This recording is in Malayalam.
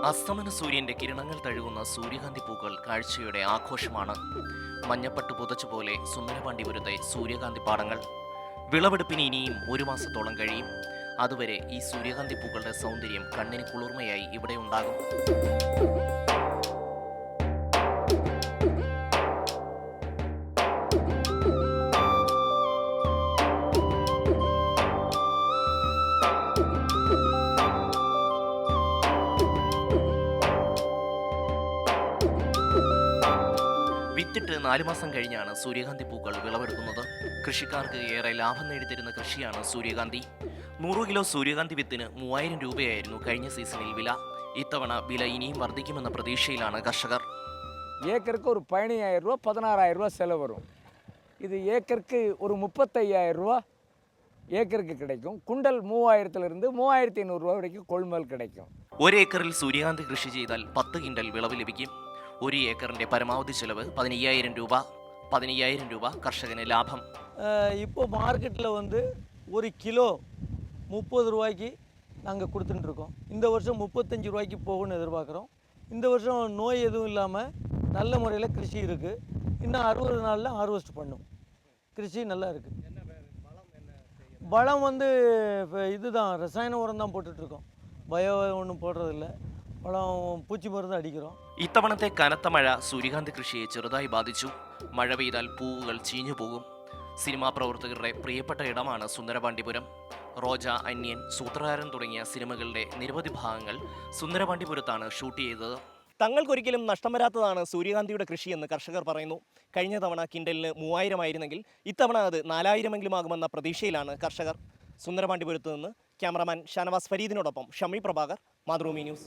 അസ്തമന സൂര്യന്റെ കിരണങ്ങൾ തഴുകുന്ന സൂര്യകാന്തി പൂക്കൾ കാഴ്ചയുടെ ആഘോഷമാണ്. മഞ്ഞപ്പട്ട് പുതച്ചുപോലെ സുന്ദരപാണ്ഡിപുരത്തെ സൂര്യകാന്തി പാടങ്ങൾ. വിളവെടുപ്പിന് ഇനിയും ഒരു മാസത്തോളം കഴിയും. അതുവരെ ഈ സൂര്യകാന്തി പൂക്കളുടെ സൗന്ദര്യം കണ്ണിന് കുളിർമയായി ഇവിടെ ഉണ്ടാകും. വിത്തിട്ട് 4 മാസം കഴിഞ്ഞാണ് സൂര്യകാന്തി പൂക്കൾ വിളവെടുക്കുന്നത്. കൃഷിക്കാർക്ക് ഏറെ ലാഭം നേടിത്തരുന്ന കൃഷിയാണ് സൂര്യകാന്തി. 100 കിലോ സൂര്യകാന്തി വിത്തിന് 3000 രൂപയായിരുന്നു കഴിഞ്ഞ സീസണിൽ വില. ഇത്തവണ വില ഇനിയും വർദ്ധിക്കുമെന്ന പ്രതീക്ഷയിലാണ് കർഷകർ. ஏக்கருக்கு ஒரு 15000 ரூபா 16000 ரூபா செலவு வரும். இது ஏக்கருக்கு ஒரு 35000 ரூபா ஏக்கருக்கு கிடைக்கும். குண்டல் 3000 3500 ரூபா வரைக்கும் கொள்முதல் கிடைக்கும். ഒരു ഏക്കറിൽ സൂര്യകാന്തി കൃഷി ചെയ്താൽ 10 കിൻഡൽ വിളവ് ലഭിക്കും. ഒരു ഏക്കറിന്റെ പരമാവധി ചെലവ് 15000 രൂപ. 15000 രൂപ കർഷകന് ലാഭം. இப்போ மார்க்கெட்டில் வந்து ஒரு கிலோ 30 ரூபாய்க்கு நாங்கள் கொடுத்துட்டுருக்கோம். இந்த வருஷம் 35 ரூபாய்க்கு போகும்னு எதிர்பார்க்குறோம். இந்த வருஷம் நோய் எதுவும் இல்லாமல் நல்ல முறையில் கிருஷி இருக்குது. இன்னும் 60 நாளில் ஹார்வெஸ்ட் பண்ணும். கிருஷி நல்லா இருக்குது. வளம் வந்து இப்போ இதுதான் ரசாயன உரம் தான் போட்டுட்ருக்கோம். பயோ ஒன்றும் போடுறதில்ல. വളം പൂച്ചി മരുന്ന് അടിக்கிறோம். ഇത്തവണത്തെ കനത്ത മഴ സൂര്യകാന്തി കൃഷിയെ ചെറുതായി ബാധിച്ചു. മഴ പെയ്താൽ പൂവുകൾ ചീഞ്ഞു പോകും. സിനിമാ പ്രവർത്തകരുടെ പ്രിയപ്പെട്ട ഇടമാണ് സുന്ദരപാണ്ഡിപുരം. റോജ, അന്യൻ, സൂത്രധാരൻ തുടങ്ങിയ സിനിമകളുടെ നിരവധി ഭാഗങ്ങൾ സുന്ദരപാണ്ഡിപുരത്താണ് ഷൂട്ട് ചെയ്തത്. തങ്ങൾക്കൊരിക്കലും നഷ്ടം വരാത്തതാണ് സൂര്യകാന്തിയുടെ കൃഷിയെന്ന് കർഷകർ പറയുന്നു. കഴിഞ്ഞ തവണ കിൻഡലിന് 3000 ആയിരുന്നെങ്കിൽ ഇത്തവണ അത് 4000 ആകുമെന്ന പ്രതീക്ഷയിലാണ് കർഷകർ. സുന്ദരപാണ്ഡിപുരത്ത് നിന്ന് ക്യാമറമാൻ ഷാനവാസ് ഫരീദിനോടൊപ്പം ഷമി പ്രഭാകർ, മാതൃഭൂമി ന്യൂസ്.